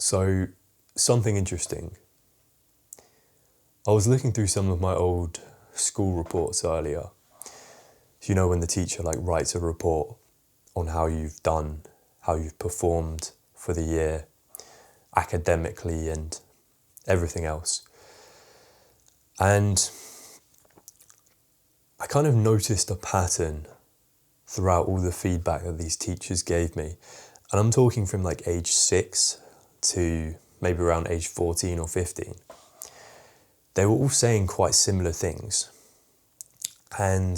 So, something interesting. I was looking through some of my old school reports earlier. So, you know, when the teacher writes a report on how you've done, how you've performed for the year, academically and everything else. And I kind of noticed a pattern throughout all the feedback that these teachers gave me. And I'm talking from age 6 to maybe around age 14 or 15. They were all saying quite similar things. And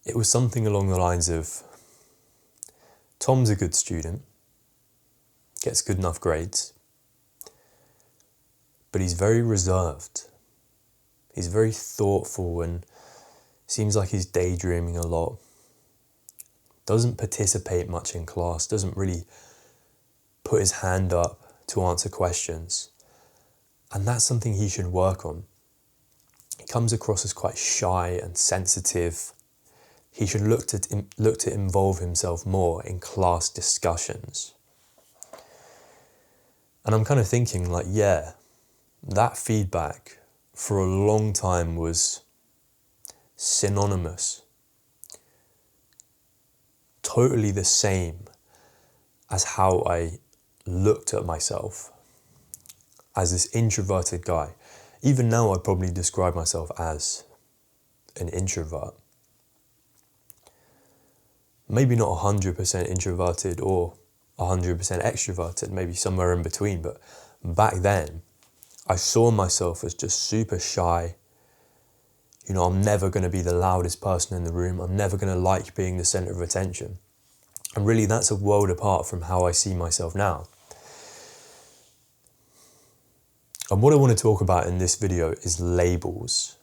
it was something along the lines of, Tom's a good student, gets good enough grades, but he's very reserved. He's very thoughtful and seems like he's daydreaming a lot. Doesn't participate much in class, doesn't really put his hand up to answer questions. And that's something he should work on. He comes across as quite shy and sensitive. He should look to involve himself more in class discussions. And I'm kind of thinking that feedback for a long time was synonymous, totally the same as how I looked at myself as this introverted guy. Even now, I'd probably describe myself as an introvert. Maybe not 100% introverted or 100% extroverted, maybe somewhere in between, but back then, I saw myself as just super shy. You know, I'm never going to be the loudest person in the room. I'm never going to like being the center of attention. And really, that's a world apart from how I see myself now. And what I want to talk about in this video is labels.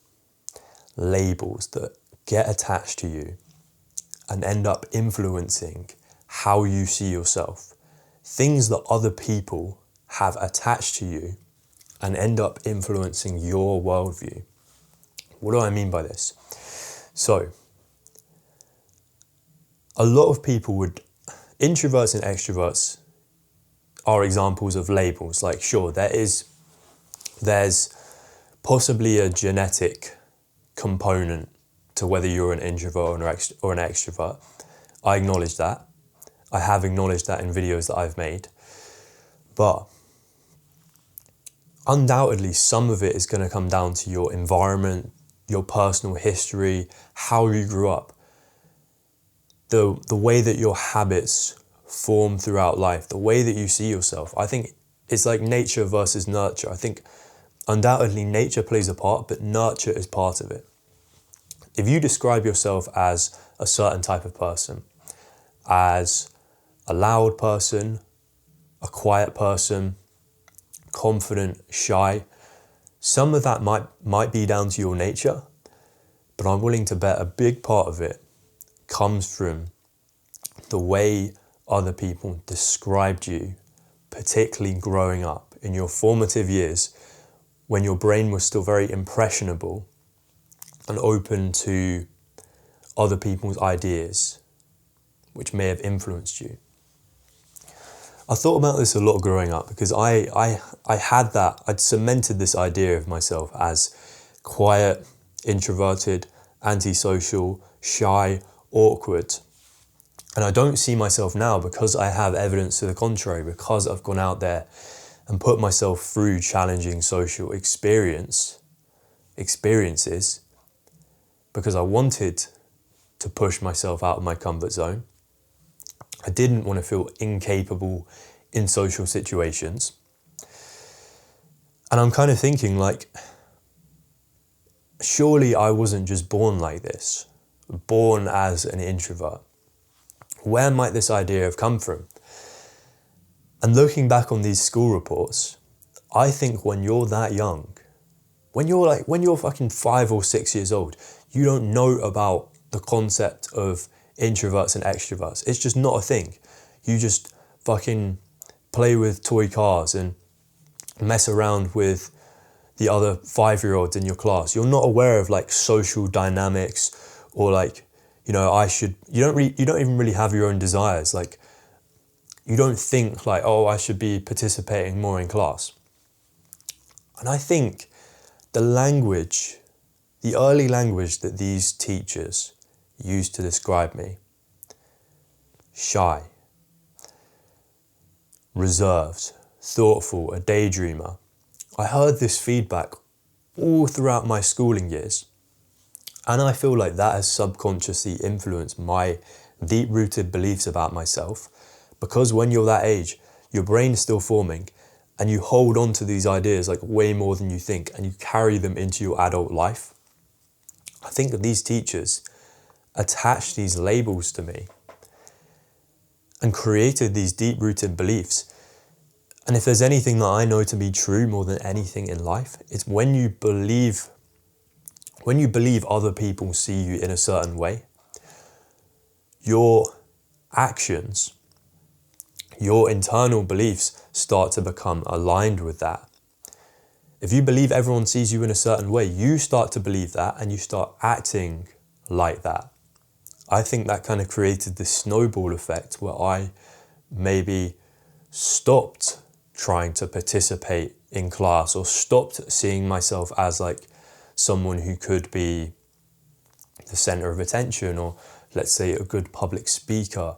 Labels that get attached to you and end up influencing how you see yourself. Things that other people have attached to you and end up influencing your worldview. What do I mean by this? So, a lot of people introverts and extroverts are examples of labels. Sure, there's possibly a genetic component to whether you're an introvert or an extrovert. I acknowledge that. I have acknowledged that in videos that I've made. But undoubtedly, some of it is going to come down to your environment, your personal history, how you grew up, the way that your habits form throughout life, the way that you see yourself. I think it's like nature versus nurture. I think undoubtedly nature plays a part, but nurture is part of it. If you describe yourself as a certain type of person, as a loud person, a quiet person, confident, shy, some of that might be down to your nature, but I'm willing to bet a big part of it comes from the way other people described you, particularly growing up in your formative years when your brain was still very impressionable and open to other people's ideas, which may have influenced you. I thought about this a lot growing up because I'd cemented this idea of myself as quiet, introverted, antisocial, shy, awkward. And I don't see myself now because I have evidence to the contrary, because I've gone out there and put myself through challenging social experiences, because I wanted to push myself out of my comfort zone. I didn't want to feel incapable in social situations. And I'm kind of thinking surely I wasn't just born like this, born as an introvert. Where might this idea have come from? And looking back on these school reports, I think when you're that young, when you're fucking 5 or 6 years old, you don't know about the concept of introverts and extroverts. It's just not a thing. You just fucking play with toy cars and mess around with the other 5-year-olds in your class. You're not aware of social dynamics or you don't even really have your own desires. You don't think like, oh, I should be participating more in class. And I think the early language that these teachers used to describe me, shy, reserved, thoughtful, a daydreamer, I heard this feedback all throughout my schooling years. And I feel like that has subconsciously influenced my deep-rooted beliefs about myself, because when you're that age, your brain's still forming and you hold on to these ideas like way more than you think, and you carry them into your adult life. I think that these teachers attached these labels to me and created these deep-rooted beliefs. And if there's anything that I know to be true more than anything in life, it's when you believe other people see you in a certain way, your actions, your internal beliefs start to become aligned with that. If you believe everyone sees you in a certain way, you start to believe that and you start acting like that. I think that kind of created this snowball effect where I maybe stopped trying to participate in class, or stopped seeing myself as like someone who could be the center of attention, or let's say a good public speaker.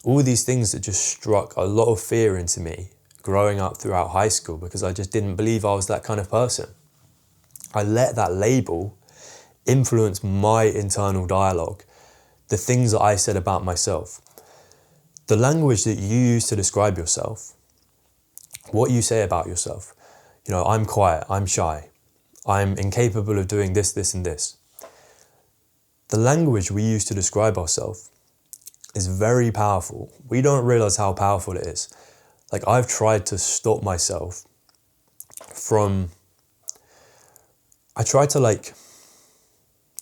All these things that just struck a lot of fear into me growing up throughout high school, because I just didn't believe I was that kind of person. I let that label influence my internal dialogue, the things that I said about myself, the language that you use to describe yourself, what you say about yourself. You know, I'm quiet, I'm shy, I'm incapable of doing this, this, and this. The language we use to describe ourselves is very powerful. We don't realize how powerful it is. Like, I've tried to stop myself from,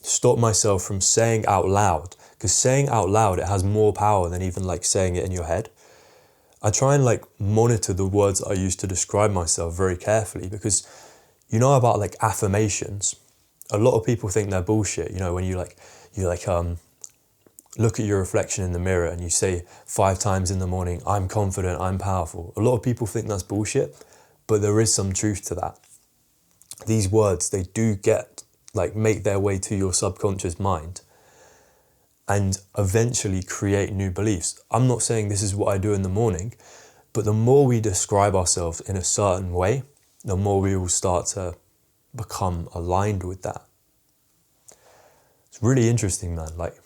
stop myself from saying out loud, because saying out loud, it has more power than even like saying it in your head. I try and like monitor the words I use to describe myself very carefully, because you know about like affirmations. A lot of people think they're bullshit. You know, when you look at your reflection in the mirror and you say 5 times in the morning, I'm confident, I'm powerful. A lot of people think that's bullshit, but there is some truth to that. These words, they do make their way to your subconscious mind and eventually create new beliefs. I'm not saying this is what I do in the morning, but the more we describe ourselves in a certain way, the more we will start to become aligned with that. It's really interesting, man. Like,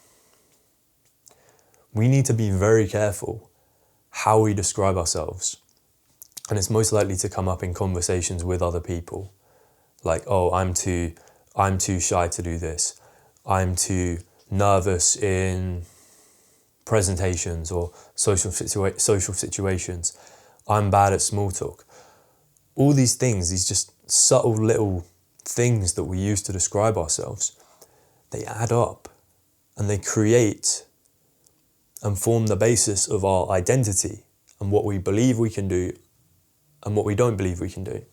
we need to be very careful how we describe ourselves. And it's most likely to come up in conversations with other people. Like, oh, I'm too shy to do this. I'm too nervous in presentations or social situations. I'm bad at small talk. All these things, these just subtle little things that we use to describe ourselves, they add up and they create and form the basis of our identity and what we believe we can do and what we don't believe we can do.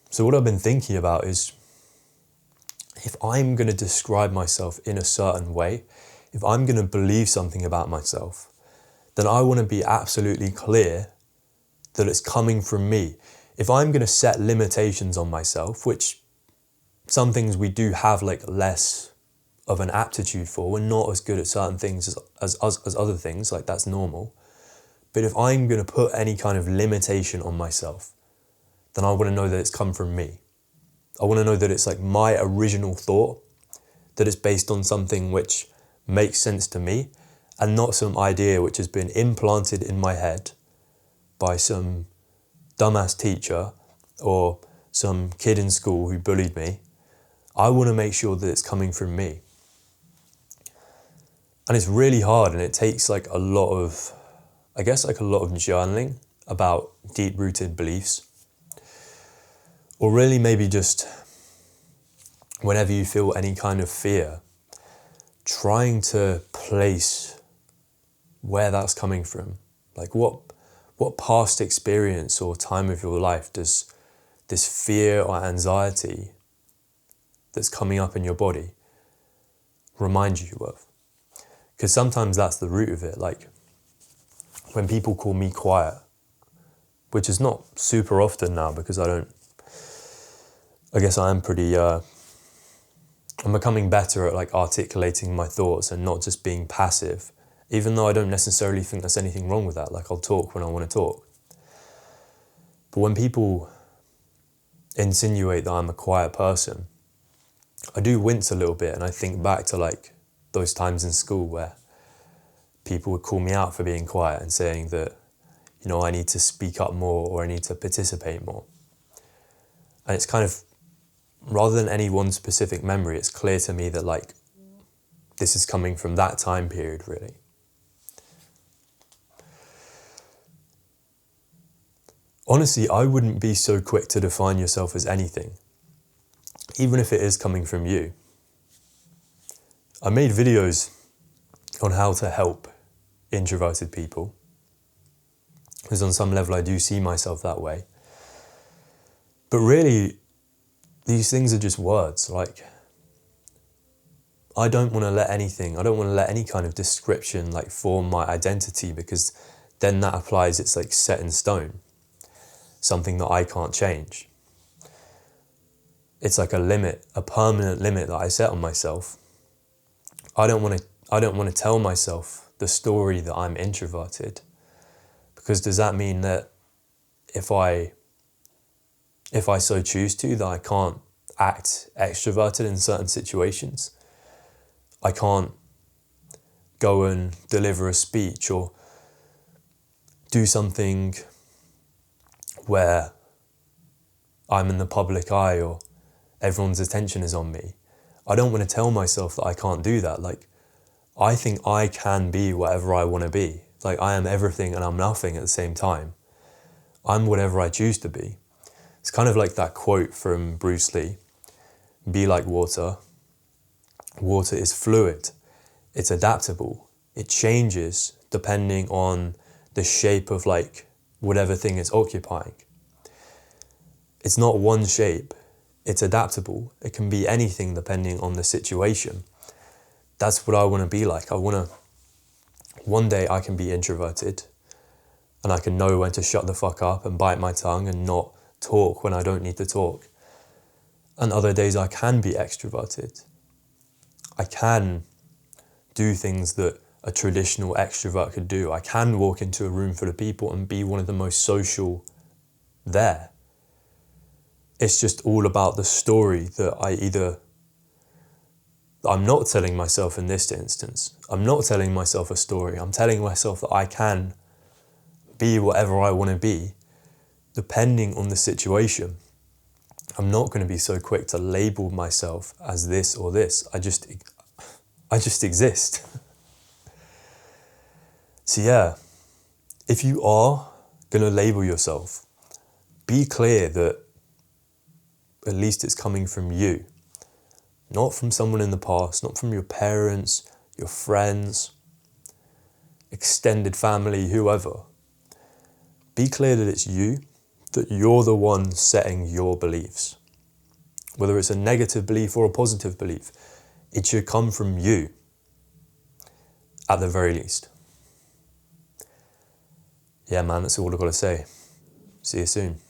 So what I've been thinking about is, if I'm going to describe myself in a certain way, if I'm going to believe something about myself, then I want to be absolutely clear that it's coming from me. If I'm going to set limitations on myself, which some things we do have like less of an aptitude for, we're not as good at certain things as other things, like that's normal. But if I'm going to put any kind of limitation on myself, then I want to know that it's come from me. I want to know that it's like my original thought, that it's based on something which makes sense to me and not some idea which has been implanted in my head by some dumbass teacher or some kid in school who bullied me. I want to make sure that it's coming from me. And it's really hard, and it takes like a lot of journaling about deep-rooted beliefs. Or really maybe just whenever you feel any kind of fear, trying to place where that's coming from. Like what past experience or time of your life does this fear or anxiety that's coming up in your body remind you of? Because sometimes that's the root of it. Like, when people call me quiet, which is not super often now because I guess I am pretty, I'm becoming better at like articulating my thoughts and not just being passive, even though I don't necessarily think there's anything wrong with that. Like, I'll talk when I want to talk. But when people insinuate that I'm a quiet person, I do wince a little bit, and I think back to like those times in school where people would call me out for being quiet and saying that, you know, I need to speak up more or I need to participate more. And it's kind of, rather than any one specific memory, it's clear to me that like this is coming from that time period, really. Honestly, I wouldn't be so quick to define yourself as anything, even if it is coming from you. I made videos on how to help introverted people, because on some level I do see myself that way. But really, these things are just words. Like, I don't want to let any kind of description like form my identity, because then that applies, it's like set in stone, something that I can't change. It's like a limit, a permanent limit that I set on myself. I don't want to tell myself the story that I'm introverted, because does that mean that if I so choose to, that I can't act extroverted in certain situations? I can't go and deliver a speech or do something where I'm in the public eye or everyone's attention is on me. I don't want to tell myself that I can't do that. Like, I think I can be whatever I want to be. Like, I am everything and I'm nothing at the same time. I'm whatever I choose to be. It's kind of like that quote from Bruce Lee, be like water. Water is fluid. It's adaptable. It changes depending on the shape of like whatever thing it's occupying. It's not one shape. It's adaptable. It can be anything depending on the situation. That's what I want to be like. One day I can be introverted and I can know when to shut the fuck up and bite my tongue and not talk when I don't need to talk. And other days I can be extroverted. I can do things that a traditional extrovert could do. I can walk into a room full of people and be one of the most social there. It's just all about the story that I'm not telling myself in this instance. I'm not telling myself a story. I'm telling myself that I can be whatever I want to be, depending on the situation. I'm not going to be so quick to label myself as this or this. I just exist. So yeah, if you are going to label yourself, be clear that at least it's coming from you, not from someone in the past, not from your parents, your friends, extended family, whoever. Be clear that it's you, that you're the one setting your beliefs. Whether it's a negative belief or a positive belief, it should come from you, at the very least. Yeah, man, that's all I've got to say. See you soon.